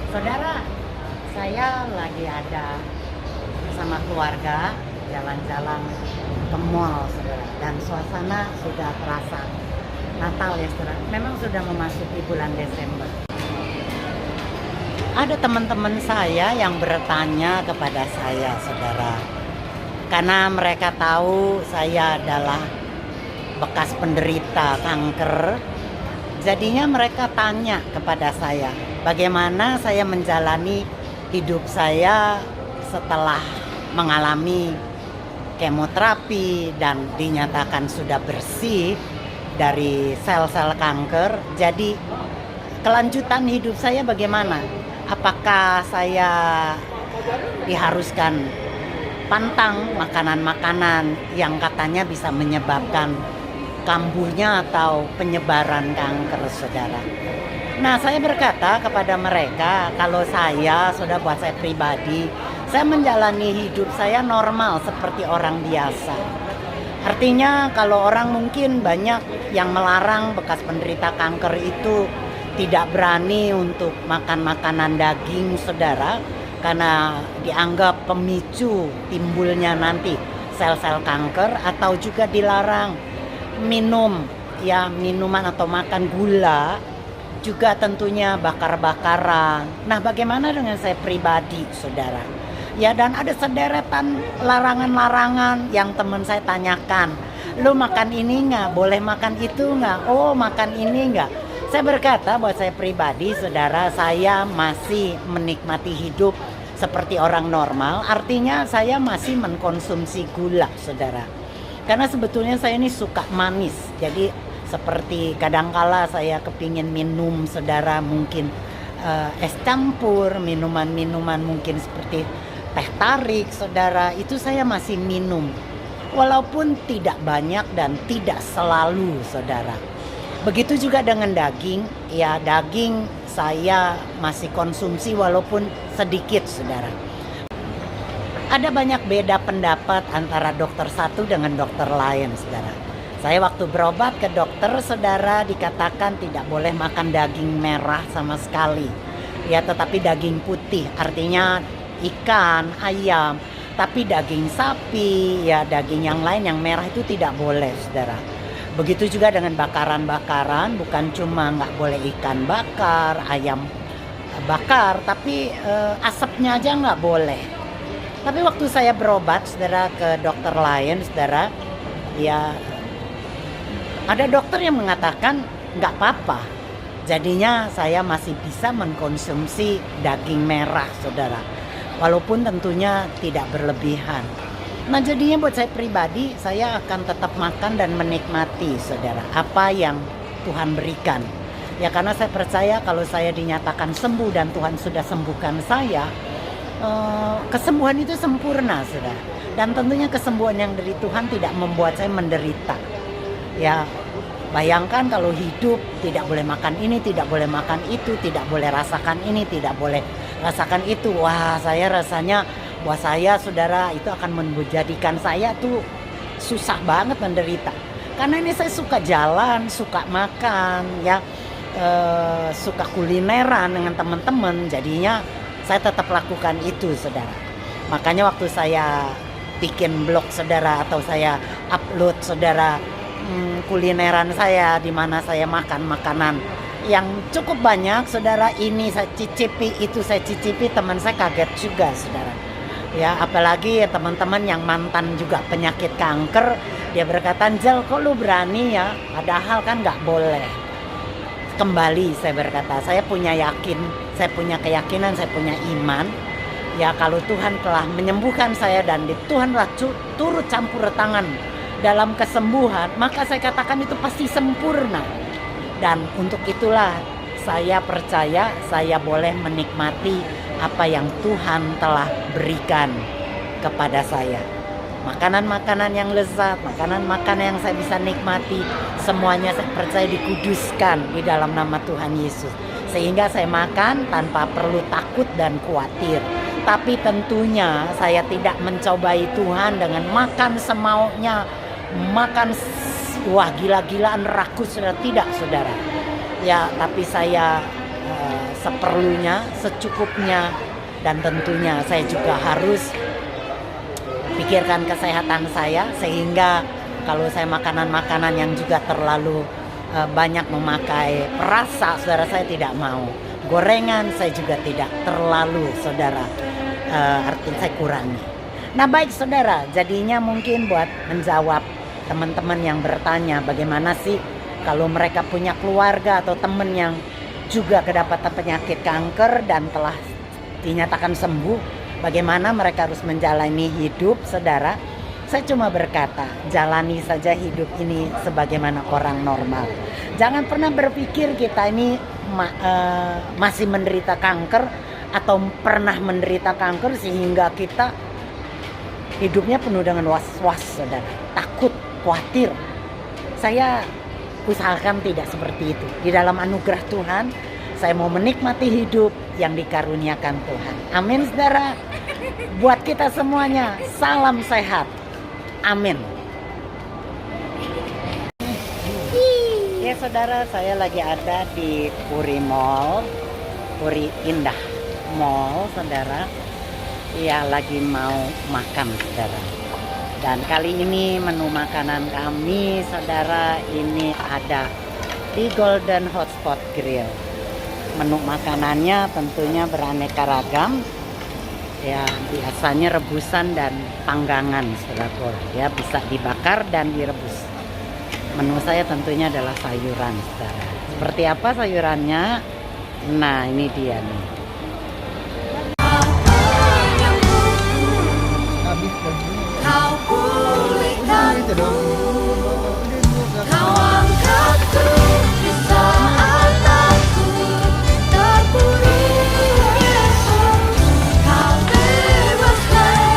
Saudara, saya lagi ada bersama keluarga jalan-jalan ke mall, saudara. Dan suasana sudah terasa Natal ya, saudara. Memang sudah memasuki bulan Desember. Ada teman-teman saya yang bertanya kepada saya, saudara. Karena mereka tahu saya adalah bekas penderita kanker, jadinya mereka tanya kepada saya, bagaimana saya menjalani hidup saya setelah mengalami kemoterapi dan dinyatakan sudah bersih dari sel-sel kanker. Jadi kelanjutan hidup saya bagaimana? Apakah saya diharuskan pantang makanan-makanan yang katanya bisa menyebabkan kambuhnya atau penyebaran kanker, saudara. Nah, saya berkata kepada mereka, kalau saya, sudah buat saya pribadi, saya menjalani hidup saya normal seperti orang biasa. Artinya kalau orang mungkin banyak yang melarang bekas penderita kanker itu tidak berani untuk makan makanan daging, saudara, karena dianggap pemicu timbulnya nanti sel-sel kanker, atau juga dilarang minum ya minuman atau makan gula, juga tentunya bakar-bakaran. Nah, bagaimana dengan saya pribadi, saudara? Ya, dan ada sederetan larangan-larangan yang teman saya tanyakan. Lu makan ini nggak? Boleh makan itu nggak? Oh, makan ini nggak? Saya berkata buat saya pribadi, saudara, saya masih menikmati hidup seperti orang normal. Artinya saya masih mengkonsumsi gula, saudara. Karena sebetulnya saya ini suka manis. Jadi seperti kadangkala saya kepingin minum, saudara, mungkin es campur, minuman-minuman mungkin seperti teh tarik, saudara, itu saya masih minum. Walaupun tidak banyak dan tidak selalu, saudara. Begitu juga dengan daging, ya daging saya masih konsumsi walaupun sedikit, saudara. Ada banyak beda pendapat antara dokter satu dengan dokter lain, saudara. Saya waktu berobat ke dokter, saudara, dikatakan tidak boleh makan daging merah sama sekali. Ya, tetapi daging putih, artinya ikan, ayam. Tapi daging sapi, ya daging yang lain yang merah itu tidak boleh, saudara. Begitu juga dengan bakaran-bakaran, bukan cuma nggak boleh ikan bakar, ayam bakar, tapi asapnya aja nggak boleh. Tapi waktu saya berobat, saudara, ke dokter lain, saudara, ya ada dokter yang mengatakan nggak apa-apa. Jadinya saya masih bisa mengkonsumsi daging merah, saudara. Walaupun tentunya tidak berlebihan. Nah, jadinya buat saya pribadi, saya akan tetap makan dan menikmati, saudara, apa yang Tuhan berikan. Ya, karena saya percaya kalau saya dinyatakan sembuh dan Tuhan sudah sembuhkan saya, kesembuhan itu sempurna, saudara. Dan tentunya kesembuhan yang dari Tuhan tidak membuat saya menderita. Ya, bayangkan kalau hidup tidak boleh makan ini, tidak boleh makan itu, tidak boleh rasakan ini, tidak boleh rasakan itu. Wah, saya rasanya buat saya, saudara, itu akan menjadikan saya tuh susah banget menderita. Karena ini saya suka jalan, suka makan, ya, suka kulineran dengan teman-teman. Jadinya saya tetap lakukan itu, saudara. Makanya waktu saya bikin blog, saudara, atau saya upload, saudara, kulineran saya di mana saya makan makanan yang cukup banyak, saudara, ini saya cicipi, itu saya cicipi, teman saya kaget juga, saudara. Ya, apalagi ya teman-teman yang mantan juga penyakit kanker, dia berkata, "Jel, kok lu berani ya? Padahal kan nggak boleh." Kembali saya berkata, saya punya keyakinan, saya punya iman. Ya, kalau Tuhan telah menyembuhkan saya dan Tuhan telah turut campur tangan dalam kesembuhan, maka saya katakan itu pasti sempurna. Dan untuk itulah saya percaya saya boleh menikmati apa yang Tuhan telah berikan kepada saya. Makanan-makanan yang lezat, makanan-makanan yang saya bisa nikmati, semuanya saya percaya dikuduskan di dalam nama Tuhan Yesus. Sehingga saya makan tanpa perlu takut dan khawatir. Tapi tentunya saya tidak mencobai Tuhan dengan makan semaunya, makan wah gila-gilaan rakus, tidak, saudara. Ya, tapi saya seperlunya, secukupnya, dan tentunya saya juga harus pikirkan kesehatan saya, sehingga kalau saya makanan-makanan yang juga terlalu banyak memakai perasa, saudara, saya tidak mau. Gorengan saya juga tidak terlalu, saudara, artinya saya kurangi. Nah baik saudara, jadinya mungkin buat menjawab teman-teman yang bertanya bagaimana sih kalau mereka punya keluarga atau teman yang juga kedapatan penyakit kanker dan telah dinyatakan sembuh, bagaimana mereka harus menjalani hidup, saudara. Saya cuma berkata, jalani saja hidup ini sebagaimana orang normal. Jangan pernah berpikir kita ini masih menderita kanker atau pernah menderita kanker sehingga kita hidupnya penuh dengan was-was, saudara. Takut, khawatir. Saya usahakan tidak seperti itu. Di dalam anugerah Tuhan, saya mau menikmati hidup yang dikaruniakan Tuhan. Amin, saudara. Buat kita semuanya, salam sehat. Amin. Ya saudara, saya lagi ada di Puri Mall, Puri Indah Mall, saudara. Ya lagi mau makan, saudara. Dan kali ini menu makanan kami, saudara, ini ada di Golden Hotspot Grill. Menu makanannya tentunya beraneka ragam. Ya biasanya rebusan dan panggangan, saudara. Ya bisa dibakar dan direbus. Menu saya tentunya adalah sayuran, saudara. Seperti apa sayurannya? Nah ini dia nih. Kau pulihkanku, kau angkatku di saat aku terpuruk, Yesus. Kau bebaskan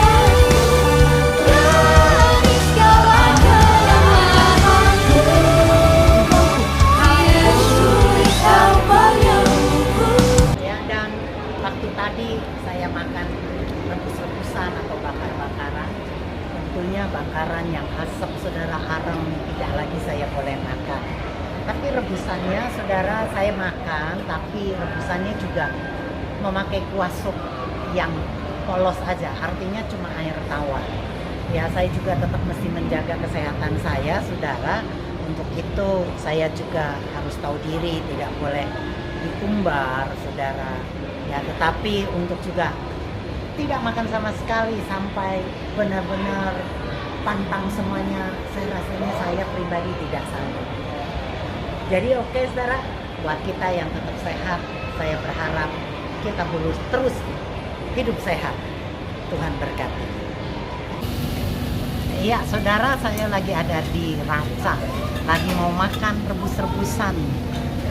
dari segala kelemahanku, Yesus, kau penyembuhku. Ya dan waktu tadi saya makan rebus-rebusan atau bakar-bakaran, tentunya bakaran yang asap, saudara, haram, tidak lagi saya boleh makan. Tapi rebusannya, saudara, saya makan, tapi rebusannya juga memakai kuah sup yang polos aja, artinya cuma air tawar. Ya saya juga tetap mesti menjaga kesehatan saya, saudara. Untuk itu saya juga harus tahu diri, tidak boleh diumbar, saudara. Ya tetapi untuk juga tidak makan sama sekali sampai benar-benar pantang semuanya, saya rasanya saya pribadi tidak sanggup. Jadi oke, saudara, buat kita yang tetap sehat, saya berharap kita terus hidup sehat. Tuhan berkati. Iya saudara, saya lagi ada di Raca, lagi mau makan rebus-rebusan.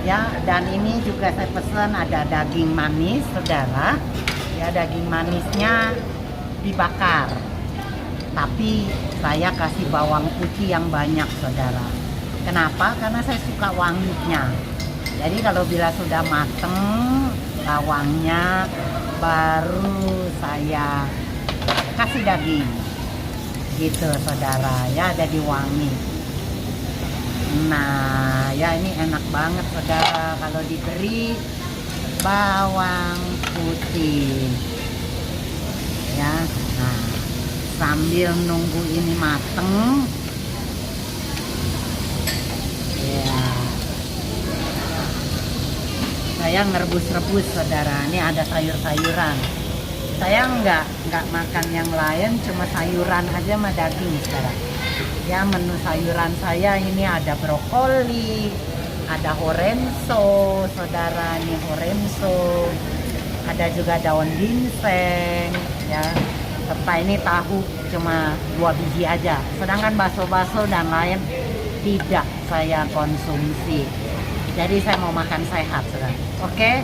Ya, dan ini juga saya pesan ada daging manis, saudara. Ya, daging manisnya dibakar, tapi saya kasih bawang putih yang banyak, saudara. Kenapa? Karena saya suka wanginya. Jadi kalau bila sudah mateng bawangnya, baru saya kasih daging gitu, saudara. Ya jadi wangi. Nah ya ini enak banget, saudara, kalau diberi bawang putih ya. Nah sambil nunggu ini mateng ya, saya ngerebus-rebus, saudara. Ini ada sayur-sayuran, saya nggak makan yang lain, cuma sayuran aja sama daging, saudara. Ya menu sayuran saya ini ada brokoli, ada horenso, saudara, nih horenso, ada juga daun ginseng, ya, serta ini tahu cuma 2 biji aja. Sedangkan bakso-bakso dan lain tidak saya konsumsi. Jadi saya mau makan sehat, saudara. Oke?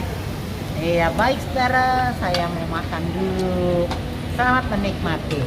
Iya baik, saudara, saya mau makan dulu. Selamat menikmati.